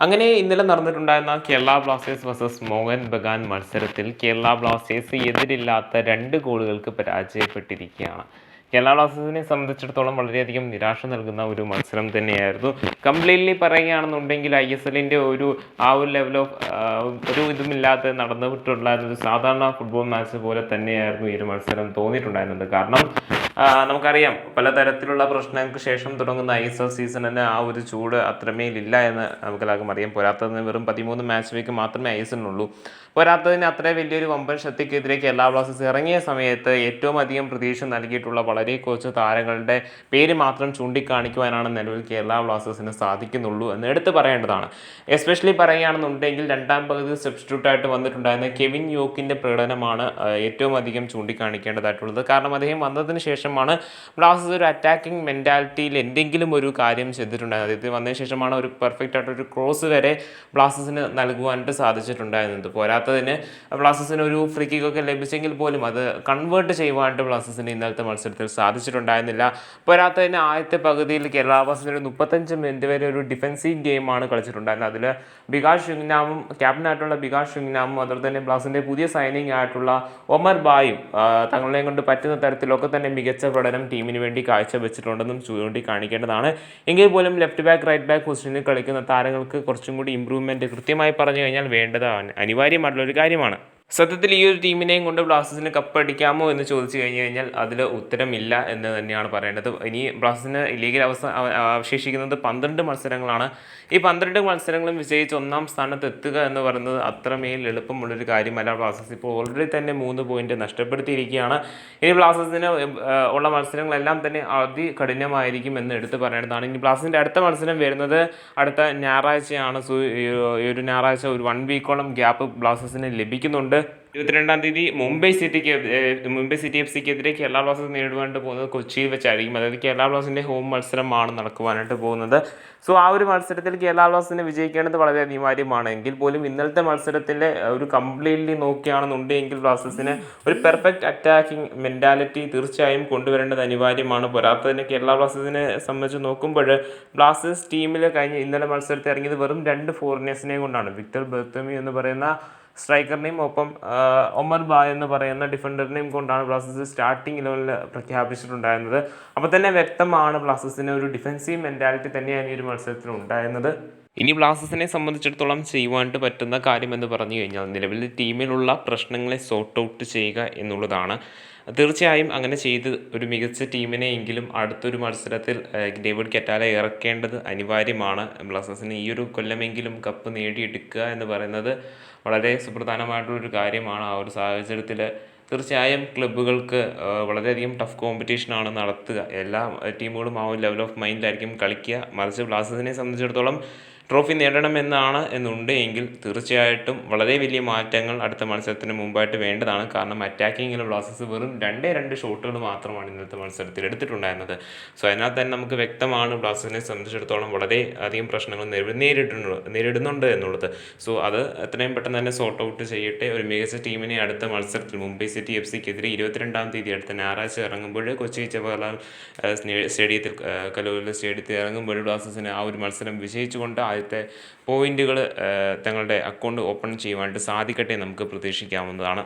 അങ്ങനെ ഇന്നലെ നടന്നിട്ടുണ്ടായിരുന്ന Kerala Blasters versus Mohan Bagan മത്സരത്തിൽ കേരള ബ്ലാസ്റ്റേഴ്സ് എതിരില്ലാത്ത 2 ഗോളുകൾക്ക് പരാജയപ്പെട്ടിരിക്കുകയാണ്. കേരള ബ്ലാസ്റ്റേഴ്സിനെ സംബന്ധിച്ചിടത്തോളം വളരെയധികം നിരാശ നൽകുന്ന ഒരു മത്സരം തന്നെയായിരുന്നു. കംപ്ലീറ്റ്ലി പറയുകയാണെന്നുണ്ടെങ്കിൽ ISLൻ്റെ ഒരു ലെവൽ ഓഫ് ഒരു ഇതുമില്ലാതെ നടന്നിട്ടുള്ള ഒരു സാധാരണ ഫുട്ബോൾ മാച്ച് പോലെ തന്നെയായിരുന്നു ഈ ഒരു മത്സരം തോന്നിയിട്ടുണ്ടായിരുന്നത്. കാരണം നമുക്കറിയാം, പലതരത്തിലുള്ള പ്രശ്നങ്ങൾക്ക് ശേഷം തുടങ്ങുന്ന ISL സീസണിന് ആ ഒരു ചൂട് അത്രമേലില്ല എന്ന് നമുക്കെല്ലാവർക്കും അറിയാം. പോരാത്തതിന് വെറും 13 മാച്ച് വീക്ക് മാത്രമേ ISLനുള്ളൂ. പോരാത്തതിന് അത്ര വലിയൊരു വമ്പൻ ശക്തിക്കെതിരെ കേരള ബ്ലാസ്റ്റേഴ്സ് ഇറങ്ങിയ സമയത്ത് ഏറ്റവും അധികം പ്രതീക്ഷ നൽകിയിട്ടുള്ള വളരെ കുറച്ച് താരങ്ങളുടെ പേര് മാത്രം ചൂണ്ടിക്കാണിക്കുവാനാണ് നിലവിൽ കേരള ബ്ലാസ്റ്റേഴ്സിന് സാധിക്കുന്നുള്ളൂ എന്ന് എടുത്തു പറയേണ്ടതാണ്. എസ്പെഷ്യലി പറയുകയാണെന്നുണ്ടെങ്കിൽ രണ്ടാം പകുതി സബ്സ്റ്റിറ്റ്യൂട്ടായിട്ട് വന്നിട്ടുണ്ടായിരുന്ന കെവിൻ യോക്കിൻ്റെ പ്രകടനമാണ് ഏറ്റവും അധികം ചൂണ്ടിക്കാണിക്കേണ്ടതായിട്ടുള്ളത്. കാരണം അദ്ദേഹം വന്നതിന് ശേഷമാണ് ബ്ലാസ്റ്റേഴ്സ് ഒരു അറ്റാക്കിംഗ് മെൻറ്റാലിറ്റിയിൽ എന്തെങ്കിലും ഒരു കാര്യം ചെയ്തിട്ടുണ്ടായിരുന്നത്. അദ്ദേഹത്തിന് വന്നതിന് ശേഷമാണ് ഒരു പെർഫെക്റ്റ് ആയിട്ടൊരു ക്രോസ് വരെ ബ്ലാസ്റ്റേഴ്സിന് നൽകുവാനായിട്ട് സാധിച്ചിട്ടുണ്ടായിരുന്നത്. പോരാത്തതിന് ബ്ലാസ്റ്റേഴ്സിന് ഒരു ഫ്രീ കിക്കൊക്കെ ലഭിച്ചെങ്കിൽ പോലും അത് കൺവേർട്ട് ചെയ്യുവാനായിട്ട് ബ്ലാസ്റ്റേഴ്സിന് ഇന്നലത്തെ മത്സരത്തിൽ സാധിച്ചിട്ടുണ്ടായിരുന്നില്ല. പോരാത്തതിന് ആദ്യത്തെ പകുതിയിൽ കേരള ബ്ലാസ്റ്റേഴ്സിന് 35 മിനിറ്റ് വരെ ഒരു ഡിഫൻസീവ് ഗെയിമാണ് കളിച്ചിട്ടുണ്ടായിരുന്നത്. അതിൽ ബികാഷ് ഷിംഗ്നാമും ക്യാപ്റ്റനായിട്ടുള്ള ബികാഷ് ഷിംഗ്നാമും അതുപോലെ തന്നെ ബ്ലാസ്റ്റേഴ്സിൻ്റെ പുതിയ സൈനിങ് ആയിട്ടുള്ള ഒമർ ബായും തങ്ങളെയും കൊണ്ട് പറ്റുന്ന തരത്തിലൊക്കെ തന്നെ മികച്ച പ്രകടനം ടീമിന് വേണ്ടി കാഴ്ചവെച്ചിട്ടുണ്ടെന്നും ചൂണ്ടിക്കാണിക്കേണ്ടതാണ്. എങ്കിൽ പോലും ലെഫ്റ്റ് ബാക്ക് റൈറ്റ് ബാക്ക് പൊസിഷനിൽ കളിക്കുന്ന താരങ്ങൾക്ക് കുറച്ചും കൂടി ഇമ്പ്രൂവ്മെൻറ്റ് കൃത്യമായി പറഞ്ഞു കഴിഞ്ഞാൽ വേണ്ടത് അനിവാര്യമായിട്ടുള്ളൊരു കാര്യമാണ്. സത്യത്തിൽ ഈ ഒരു ടീമിനെയും കൊണ്ട് ബ്ലാസ്റ്റേഴ്സിന് കപ്പടിക്കാമോ എന്ന് ചോദിച്ചു കഴിഞ്ഞാൽ അതിൽ ഉത്തരമില്ല എന്ന് തന്നെയാണ് പറയേണ്ടത്. ഇനി ബ്ലാസ്റ്റേഴ്സിന് ലീഗിൽ അവശേഷിക്കുന്നത് 12 മത്സരങ്ങളാണ്. ഈ 12 മത്സരങ്ങളും വിജയിച്ച് 1-ാം സ്ഥാനത്ത് എത്തുക എന്ന് പറയുന്നത് അത്രമേൽ എളുപ്പമുള്ളൊരു കാര്യമല്ല. ബ്ലാസ്റ്റേഴ്സ് ഇപ്പോൾ ഓൾറെഡി തന്നെ 3 പോയിന്റ് നഷ്ടപ്പെടുത്തിയിരിക്കുകയാണ്. ഇനി ബ്ലാസ്റ്റേഴ്സിന് ഉള്ള മത്സരങ്ങളെല്ലാം തന്നെ അതികഠിനമായിരിക്കും എന്ന് എടുത്ത് പറയേണ്ടതാണ്. ഇനി ബ്ലാസ്റ്റേഴ്സിൻ്റെ അടുത്ത മത്സരം വരുന്നത് അടുത്ത ഞായറാഴ്ചയാണ്. ഈ ഒരു ഞായറാഴ്ച ഒരു 1 വീക്കോളം ഗ്യാപ്പ് ബ്ലാസ്റ്റേഴ്സിന് ലഭിക്കുന്നുണ്ട്. 22-ാം തീയതി മുംബൈ സിറ്റി FC-ക്കെതിരെ കേരള ബ്ലാസ്റ്റേഴ്സ് നേരിടുവാനായിട്ട് പോകുന്നത് കൊച്ചിയിൽ വെച്ചായിരിക്കും. അതായത് കേരള ബ്ലാസ്റ്റേഴ്സിൻ്റെ ഹോം മത്സരമാണ് നടക്കുവാനായിട്ട് പോകുന്നത്. സോ ആ ഒരു മത്സരത്തിൽ കേരള ബ്ലാസ്റ്റേഴ്സിന് വിജയിക്കേണ്ടത് വളരെ അനിവാര്യമാണ്. എങ്കിൽ പോലും ഇന്നലത്തെ മത്സരത്തിൻ്റെ ഒരു കംപ്ലീറ്റ്ലി നോക്കുകയാണെന്നുണ്ടെങ്കിൽ ബ്ലാസ്റ്റേഴ്സിന് ഒരു പെർഫെക്റ്റ് അറ്റാക്കിംഗ് മെൻറ്റാലിറ്റി തീർച്ചയായും കൊണ്ടുവരേണ്ടത് അനിവാര്യമാണ്. പോരാത്തതിന് കേരള ബ്ലാസ്റ്റേഴ്സിനെ സംബന്ധിച്ച് നോക്കുമ്പോൾ ബ്ലാസ്റ്റേഴ്സ് ടീമിൽ കഴിഞ്ഞ ഇന്നലെ മത്സരത്തിൽ ഇറങ്ങിയത് വെറും 2 ഫോറിനേഴ്സിനെയും കൊണ്ടാണ്. വിക്ടർ ബർത്തമി എന്ന് പറയുന്ന സ്ട്രൈക്കറിനെയും ഒപ്പം ഒമർ ബായ് എന്ന് പറയുന്ന ഡിഫൻഡറിനെയും കൊണ്ടാണ് ബ്ലാസ്റ്റേഴ്സ് സ്റ്റാർട്ടിംഗ് 11-ൽ പ്രഖ്യാപിച്ചിട്ടുണ്ടായിരുന്നത്. അപ്പോൾ തന്നെ വ്യക്തമാണ് ബ്ലാസ്റ്റേഴ്സിന് ഒരു ഡിഫൻസീവ് മെൻറ്റാലിറ്റി തന്നെയാണ് ഈ ഒരു മത്സരത്തിൽ ഉണ്ടായിരുന്നത്. ഇനി ബ്ലാസ്റ്റേഴ്സിനെ സംബന്ധിച്ചിടത്തോളം ചെയ്യുവാനായിട്ട് പറ്റുന്ന കാര്യം എന്ന് പറഞ്ഞു കഴിഞ്ഞാൽ നിലവിൽ ടീമിലുള്ള പ്രശ്നങ്ങളെ സോർട്ട് ഔട്ട് ചെയ്യുക എന്നുള്ളതാണ്. തീർച്ചയായും അങ്ങനെ ചെയ്ത് ഒരു മികച്ച ടീമിനെയെങ്കിലും അടുത്തൊരു മത്സരത്തിൽ ഡേവിഡ് കെറ്റാലെ ഇറക്കേണ്ടത് അനിവാര്യമാണ്. ബ്ലാസ്റ്റേഴ്സിന് ഈ ഒരു കൊല്ലമെങ്കിലും കപ്പ് നേടിയെടുക്കുക എന്ന് പറയുന്നത് വളരെ സുപ്രധാനമായിട്ടുള്ളൊരു കാര്യമാണ്. ആ ഒരു സാഹചര്യത്തിൽ തീർച്ചയായും ക്ലബ്ബുകൾക്ക് വളരെയധികം ടഫ് കോമ്പറ്റീഷനാണ് നടത്തുക. എല്ലാ ടീമുകളും ആ ഒരു ലെവൽ ഓഫ് മൈൻഡിലായിരിക്കും കളിക്കുക. മറിച്ച് ബ്ലാസ്റ്റേഴ്സിനെ സംബന്ധിച്ചിടത്തോളം ട്രോഫി നേടണമെന്നാണ് എന്നുണ്ടെങ്കിൽ തീർച്ചയായിട്ടും വളരെ വലിയ മാറ്റങ്ങൾ അടുത്ത മത്സരത്തിന് മുമ്പായിട്ട് വേണ്ടതാണ്. കാരണം അറ്റാക്കിങ്ങിൽ ബ്ലാസ്റ്റേഴ്സ് വെറും 2 ഷോട്ടുകൾ മാത്രമാണ് ഇന്നത്തെ മത്സരത്തിൽ എടുത്തിട്ടുണ്ടായിരുന്നത്. സോ അതിനകത്ത് തന്നെ നമുക്ക് വ്യക്തമാണ് ബ്ലാസ്റ്റേഴ്സിനെ സംബന്ധിച്ചിടത്തോളം വളരെ അധികം പ്രശ്നങ്ങൾ നേരിടുന്നുണ്ട് എന്നുള്ളത്. സോ അത് എത്രയും പെട്ടെന്ന് തന്നെ സോർട്ട് ഔട്ട് ചെയ്യട്ടെ. ഒരു മികച്ച ടീമിനെ അടുത്ത മത്സരത്തിൽ മുംബൈ സിറ്റി FC-ക്കെതിരെ 22-ാം തീയതി അടുത്ത ഞായറാഴ്ച ഇറങ്ങുമ്പോൾ കൊച്ചി ജവഹർലാൽ സ്റ്റേഡിയത്തിൽ കലൂരിലെ സ്റ്റേഡിയത്തിൽ ഇറങ്ങുമ്പോൾ ബ്ലാസ്റ്റേഴ്സിന് ആ ഒരു മത്സരം വിജയിച്ചുകൊണ്ട് ആദ്യത്തെ പോയിന്റുകൾ തങ്ങളുടെ അക്കൗണ്ട് ഓപ്പൺ ചെയ്യുവാനായിട്ട് സാധിക്കട്ടെ നമുക്ക് പ്രതീക്ഷിക്കാവുന്നതാണ്.